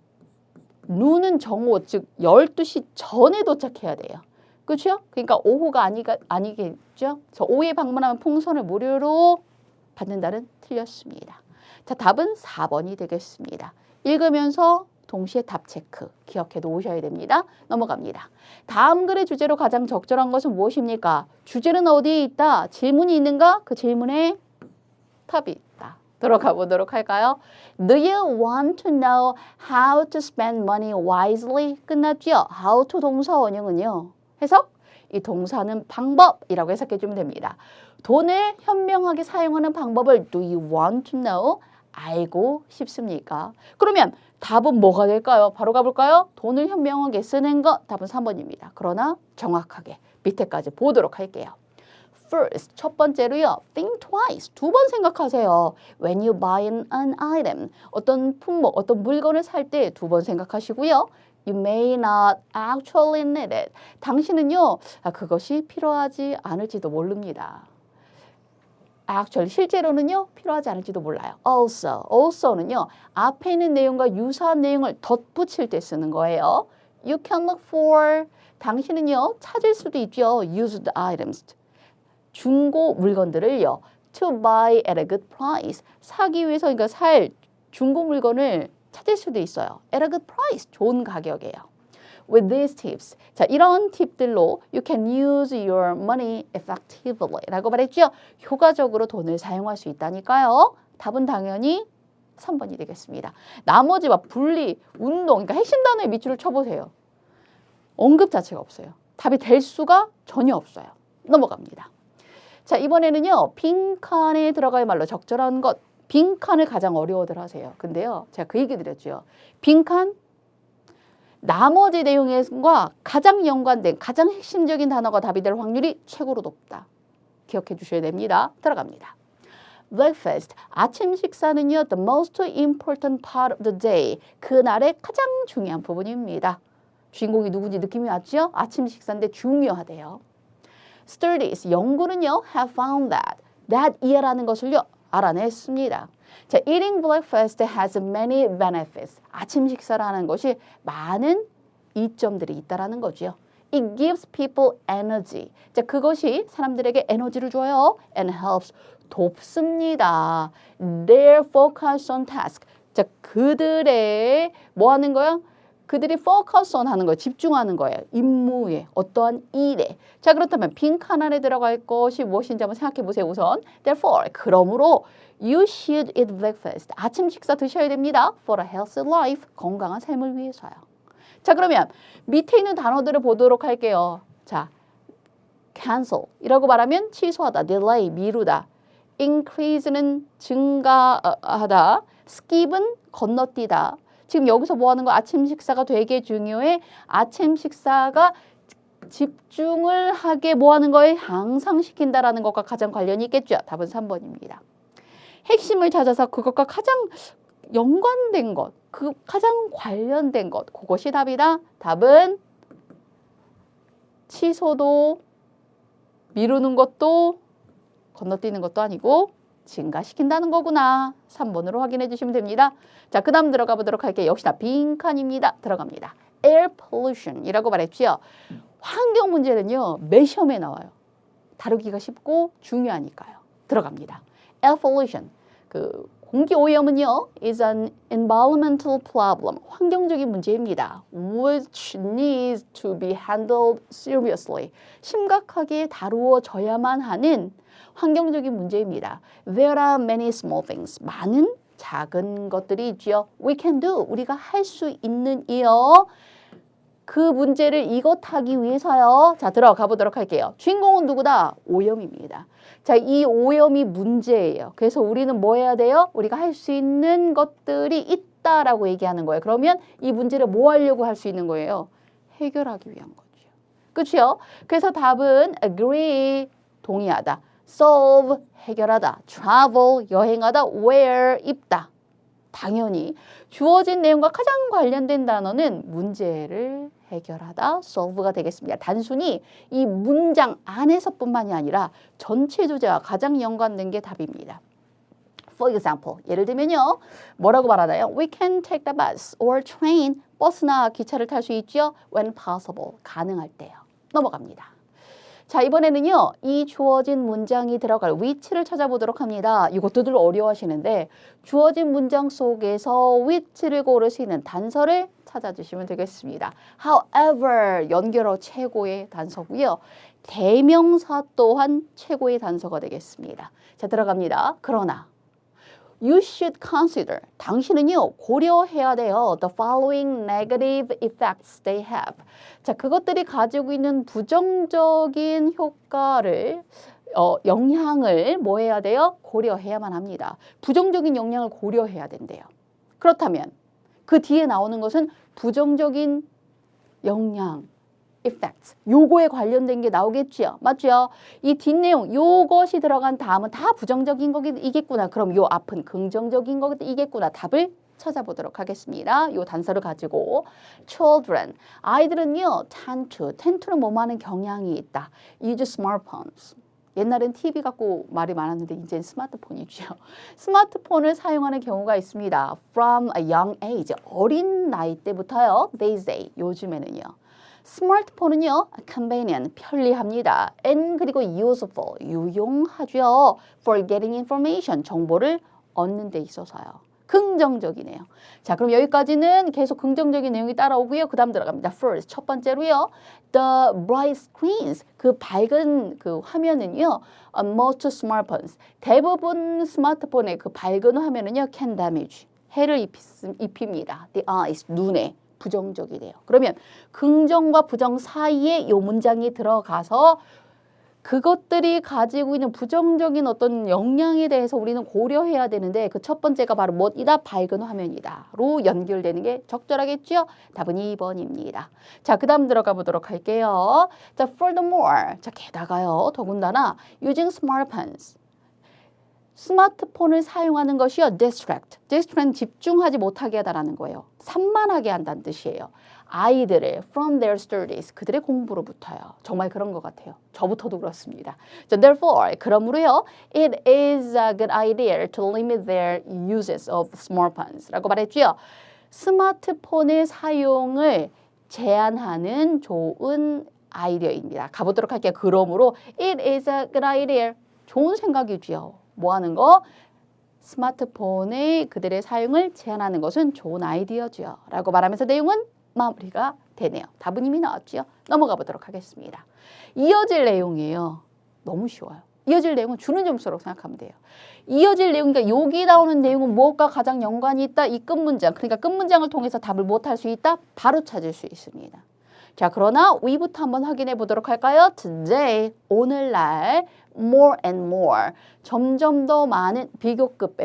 누는 정오, 즉 12시 전에 도착해야 돼요. 그렇죠? 그러니까 오후가 아니겠죠? 저 오후에 방문하면 풍선을 무료로 받는다는 틀렸습니다. 자, 답은 4번이 되겠습니다. 읽으면서 동시에 답 체크 기억해 놓으셔야 됩니다. 넘어갑니다. 다음 글의 주제로 가장 적절한 것은 무엇입니까? 주제는 어디에 있다? 질문이 있는가? 그 질문에 답이 있다. 들어가 보도록 할까요? Do you want to know how to spend money wisely? 끝났죠? How to 동사 원형은요. 해석? 이 동사는 방법이라고 해석해 주면 됩니다. 돈을 현명하게 사용하는 방법을 Do you want to know? 알고 싶습니까? 그러면 답은 뭐가 될까요? 바로 가볼까요? 돈을 현명하게 쓰는 것. 답은 3번입니다. 그러나 정확하게 밑에까지 보도록 할게요. First, 첫 번째로요. Think twice. 2번 생각하세요. When you buy an item. 어떤 품목, 어떤 물건을 살 때 2번 생각하시고요. You may not actually need it. 당신은요, 그것이 필요하지 않을지도 모릅니다. Actually, 실제로는요, 필요하지 않을지도 몰라요. also는요, 앞에 있는 내용과 유사한 내용을 덧붙일 때 쓰는 거예요. You can look for, 당신은요, 찾을 수도 있죠. Used items. 중고 물건들을요. To buy at a good price. 사기 위해서, 그러니까 살 중고 물건을 찾을 수도 있어요. At a good price. 좋은 가격이에요. With these tips. 자, 이런 팁들로 you can use your money effectively. 라고 말했죠. 효과적으로 돈을 사용할 수 있다니까요. 답은 당연히 3번이 되겠습니다. 나머지 막 분리, 운동, 그러니까 핵심 단어에 밑줄을 쳐보세요. 언급 자체가 없어요. 답이 될 수가 전혀 없어요. 넘어갑니다. 자, 이번에는요. 빈칸에 들어갈 말로 적절한 것. 빈칸을 가장 어려워들 하세요. 근데요. 제가 그 얘기 드렸죠. 빈칸, 나머지 내용과 가장 연관된, 가장 핵심적인 단어가 답이 될 확률이 최고로 높다. 기억해 주셔야 됩니다. 들어갑니다. Breakfast, 아침 식사는요. The most important part of the day. 그날의 가장 중요한 부분입니다. 주인공이 누군지 느낌이 왔죠? 아침 식사인데 중요하대요. Studies, 연구는요. have found that 이라는 것을요. 알아냈습니다. 자, eating breakfast has many benefits. 아침 식사라는 것이 많은 이점들이 있다라는 거죠. It gives people energy. 자, 그것이 사람들에게 에너지를 줘요. And helps, 돕습니다. Their focus on task. 자, 그들의 뭐 하는 거야? 그들이 focus on 하는 거예요. 집중하는 거예요. 임무에, 어떠한 일에. 자, 그렇다면 빈칸 안에 들어갈 것이 무엇인지 한번 생각해 보세요. 우선, therefore, 그러므로 you should eat breakfast. 아침 식사 드셔야 됩니다. For a healthy life. 건강한 삶을 위해서요. 자, 그러면 밑에 있는 단어들을 보도록 할게요. 자, cancel 이라고 말하면 취소하다, delay, 미루다. increase는 증가하다. skip은 건너뛰다. 지금 여기서 뭐 하는 거? 아침 식사가 되게 중요해. 아침 식사가 집중을 하게 뭐 하는 거에 향상시킨다라는 것과 가장 관련이 있겠죠. 답은 3번입니다. 핵심을 찾아서 그것과 가장 연관된 것, 그 가장 관련된 것, 그것이 답이다. 답은 취소도 미루는 것도 건너뛰는 것도 아니고 증가시킨다는 거구나. 3번으로 확인해 주시면 됩니다. 자, 그 다음 들어가 보도록 할게요. 역시나 빈칸입니다. 들어갑니다. Air pollution 이라고 말했죠. 환경 문제는요. 매 시험에 나와요. 다루기가 쉽고 중요하니까요. 들어갑니다. Air pollution. 그 공기 오염은요. is an environmental problem. 환경적인 문제입니다. which needs to be handled seriously. 심각하게 다루어져야만 하는 환경적인 문제입니다. There are many small things. 많은 작은 것들이 있죠. We can do. 우리가 할 수 있는 이요. 그 문제를 이것하기 위해서요. 자, 들어가 보도록 할게요. 주인공은 누구다? 오염입니다. 자, 이 오염이 문제예요. 그래서 우리는 뭐 해야 돼요? 우리가 할 수 있는 것들이 있다라고 얘기하는 거예요. 그러면 이 문제를 뭐 하려고 할 수 있는 거예요? 해결하기 위한 거죠. 그렇죠? 그래서 답은 agree, 동의하다. solve, 해결하다. travel, 여행하다. where, 입다. 당연히 주어진 내용과 가장 관련된 단어는 문제를 해결하다, solve가 되겠습니다. 단순히 이 문장 안에서뿐만이 아니라 전체 주제와 가장 연관된 게 답입니다. For example, 예를 들면요. 뭐라고 말하나요? We can take the bus or train. 버스나 기차를 탈 수 있죠. When possible, 가능할 때요. 넘어갑니다. 자, 이번에는요. 이 주어진 문장이 들어갈 위치를 찾아보도록 합니다. 이것도 늘 어려워하시는데 주어진 문장 속에서 위치를 고를 수 있는 단서를 찾아주시면 되겠습니다. However, 연결어 최고의 단서고요. 대명사 또한 최고의 단서가 되겠습니다. 자, 들어갑니다. 그러나 You should consider. 당신은요, 고려해야 돼요. The following negative effects they have. 자, 그것들이 가지고 있는 부정적인 효과를, 영향을 뭐 해야 돼요? 고려해야만 합니다. 부정적인 영향을 고려해야 된대요. 그렇다면 그 뒤에 나오는 것은 부정적인 영향, effects. 요거에 관련된 게 나오겠죠. 맞죠? 이 뒷내용, 요것이 들어간 다음은 다 부정적인 거겠구나. 그럼 요 앞은 긍정적인 거겠구나. 답을 찾아보도록 하겠습니다. 요 단서를 가지고 children, 아이들은요 tend to는 뭐뭐 하는 경향이 있다. use smartphones. 옛날엔 TV 갖고 말이 많았는데 이제는 스마트폰이죠. 스마트폰을 사용하는 경우가 있습니다. From a young age, 어린 나이 때부터요. These days, 요즘에는요. 스마트폰은요, convenient, 편리합니다. and 그리고 useful, 유용하죠. for getting information, 정보를 얻는 데 있어서요. 긍정적이네요. 자, 그럼 여기까지는 계속 긍정적인 내용이 따라오고요. 그 다음 들어갑니다. First, 첫 번째로요. The bright screens, 그 밝은 그 화면은요. most smartphones, 대부분 스마트폰의 그 밝은 화면은요. can damage, 해를 입힙니다. The eyes, 눈에. 부정적이래요. 그러면 긍정과 부정 사이에 이 문장이 들어가서 그것들이 가지고 있는 부정적인 어떤 영향에 대해서 우리는 고려해야 되는데 그 첫 번째가 바로 뭐이다? 밝은 화면이다로 연결되는 게 적절하겠죠? 답은 2번입니다. 자, 그 다음 들어가 보도록 할게요. 자, furthermore. 자, 게다가요. 더군다나 using smartphones. 스마트폰을 사용하는 것이요. distract, 집중하지 못하게 하다라는 거예요. 산만하게 한다는 뜻이에요. 아이들을 from their studies, 그들의 공부로부터요. 정말 그런 것 같아요. 저부터도 그렇습니다. So therefore, 그러므로요. It is a good idea to limit their uses of smartphones 라고 말했죠. 스마트폰의 사용을 제한하는 좋은 아이디어입니다. 가보도록 할게요. 그러므로 it is a good idea. 좋은 생각이지요. 뭐 하는 거? 스마트폰의 그들의 사용을 제한하는 것은 좋은 아이디어죠. 라고 말하면서 내용은 마무리가 되네요. 답은 이미 나왔죠. 넘어가 보도록 하겠습니다. 이어질 내용이에요. 너무 쉬워요. 이어질 내용은 주는 점수라고 생각하면 돼요. 이어질 내용, 그러니까 여기 나오는 내용은 무엇과 가장 연관이 있다? 이 끝문장. 그러니까 끝문장을 통해서 답을 무엇할 수 있다? 바로 찾을 수 있습니다. 자, 그러나 위부터 한번 확인해 보도록 할까요? Today, 오늘날 more and more, 점점 더 많은 비교급,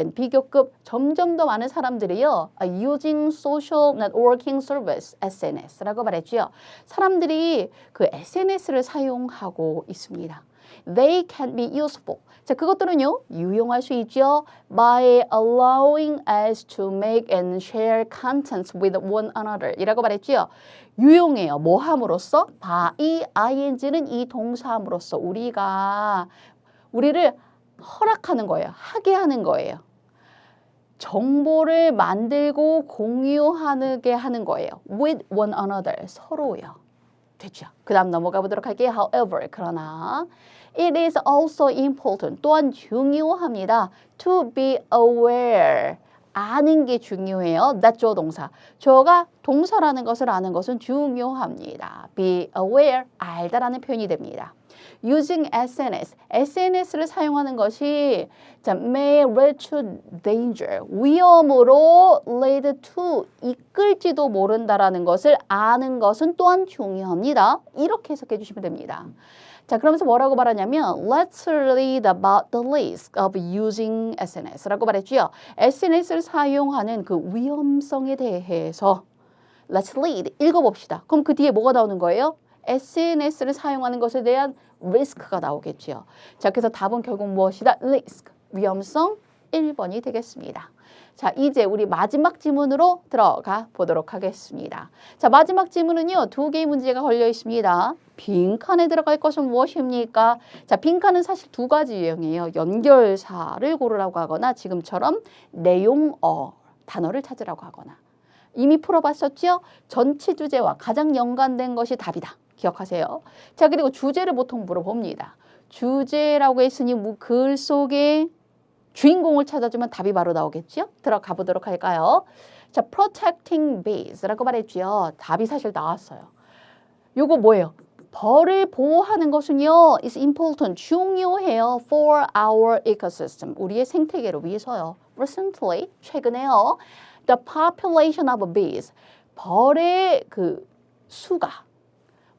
점점 더 많은 사람들이요. using social networking service, SNS라고 말했죠. 사람들이 그 SNS를 사용하고 있습니다. They can be useful. 자, 그것들은요, 유용할 수 있죠. By allowing us to make and share contents with one another. 이라고 말했죠. 유용해요. 뭐 함으로써? by, ing는 이 동사함으로써 우리를 허락하는 거예요. 하게 하는 거예요. 정보를 만들고 공유하게 하는 거예요. with one another. 서로요. 됐죠. 그 다음 넘어가 보도록 할게요. However, 그러나 it is also important. 또한 중요합니다. To be aware. 아는 게 중요해요. that 주어 동사. 주어가 동사라는 것을 아는 것은 중요합니다. be aware. 알다라는 표현이 됩니다. using SNS. SNS를 사용하는 것이 자, may lead to danger. 위험으로 lead to 이끌지도 모른다라는 것을 아는 것은 또한 중요합니다. 이렇게 해석해 주시면 됩니다. 자, 그러면서 뭐라고 말하냐면 Let's read about the risk of using SNS라고 말했죠. SNS를 사용하는 그 위험성에 대해서 Let's read 읽어봅시다. 그럼 그 뒤에 뭐가 나오는 거예요? SNS를 사용하는 것에 대한 리스크가 나오겠죠. 자, 그래서 답은 결국 무엇이다? 리스크, 위험성 1번이 되겠습니다. 자, 이제 우리 마지막 지문으로 들어가 보도록 하겠습니다. 자, 마지막 지문은요, 2개의 문제가 걸려 있습니다. 빈칸에 들어갈 것은 무엇입니까? 자, 빈칸은 사실 2가지 유형이에요. 연결사를 고르라고 하거나 지금처럼 내용어, 단어를 찾으라고 하거나. 이미 풀어봤었죠? 전체 주제와 가장 연관된 것이 답이다. 기억하세요. 자, 그리고 주제를 보통 물어봅니다. 주제라고 했으니 글 속에 주인공을 찾아주면 답이 바로 나오겠죠? 들어가 보도록 할까요? 자, protecting bees라고 말했죠. 답이 사실 나왔어요. 요거 뭐예요? 벌을 보호하는 것은요, is important, 중요해요 for our ecosystem, 우리의 생태계를 위해서요. Recently, 최근에요, the population of bees, 벌의 그 수가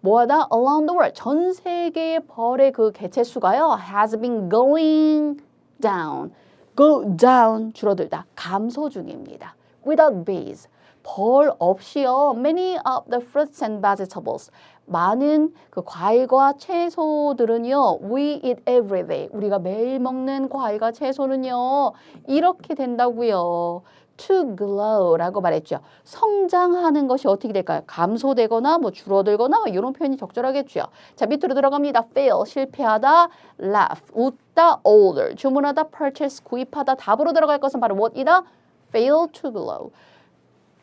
뭐하다? Around the world, 전 세계의 벌의 그 개체 수가요, has been going down, go down, 줄어들다, 감소 중입니다. Without bees, 벌 없이요, many of the fruits and vegetables, 많은 그 과일과 채소들은요, we eat every day, 우리가 매일 먹는 과일과 채소는요, 이렇게 된다고요. to glow라고 말했죠. 성장하는 것이 어떻게 될까요? 감소되거나 뭐 줄어들거나 뭐 이런 표현이 적절하겠죠. 자, 밑으로 들어갑니다. fail, 실패하다, laugh, 웃다, older, 주문하다, purchase, 구입하다. 답으로 들어갈 것은 바로 what이다? fail to glow.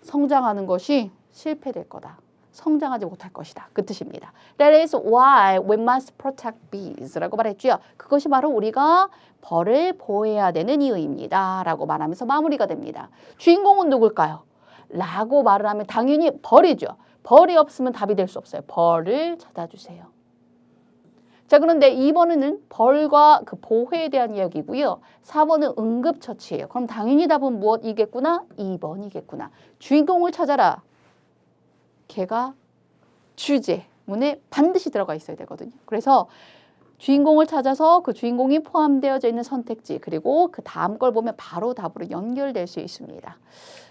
성장하는 것이 실패될 거다. 성장하지 못할 것이다. 그 뜻입니다. That is why we must protect bees라고 말했죠. 그것이 바로 우리가 벌을 보호해야 되는 이유입니다. 라고 말하면서 마무리가 됩니다. 주인공은 누굴까요? 라고 말을 하면 당연히 벌이죠. 벌이 없으면 답이 될 수 없어요. 벌을 찾아주세요. 자, 그런데 2번은 벌과 그 보호에 대한 이야기고요. 4번은 응급처치예요. 그럼 당연히 답은 무엇이겠구나? 2번이겠구나. 주인공을 찾아라. 걔가 주제문에 반드시 들어가 있어야 되거든요. 그래서 주인공을 찾아서 그 주인공이 포함되어져 있는 선택지 그리고 그 다음 걸 보면 바로 답으로 연결될 수 있습니다.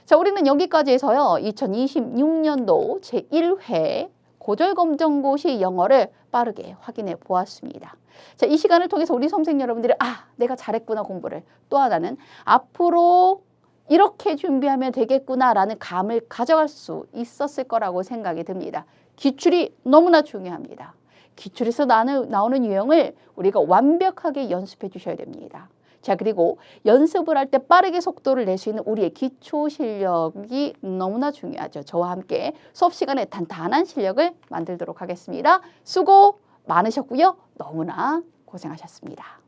자, 우리는 여기까지 해서요. 2026년도 제1회 고절검정고시 영어를 빠르게 확인해 보았습니다. 자, 이 시간을 통해서 우리 수험생 여러분들이 내가 잘했구나 공부를, 또 하나는 앞으로 이렇게 준비하면 되겠구나라는 감을 가져갈 수 있었을 거라고 생각이 듭니다. 기출이 너무나 중요합니다. 기출에서 나오는 유형을 우리가 완벽하게 연습해 주셔야 됩니다. 자, 그리고 연습을 할 때 빠르게 속도를 낼 수 있는 우리의 기초 실력이 너무나 중요하죠. 저와 함께 수업 시간에 단단한 실력을 만들도록 하겠습니다. 수고 많으셨고요. 너무나 고생하셨습니다.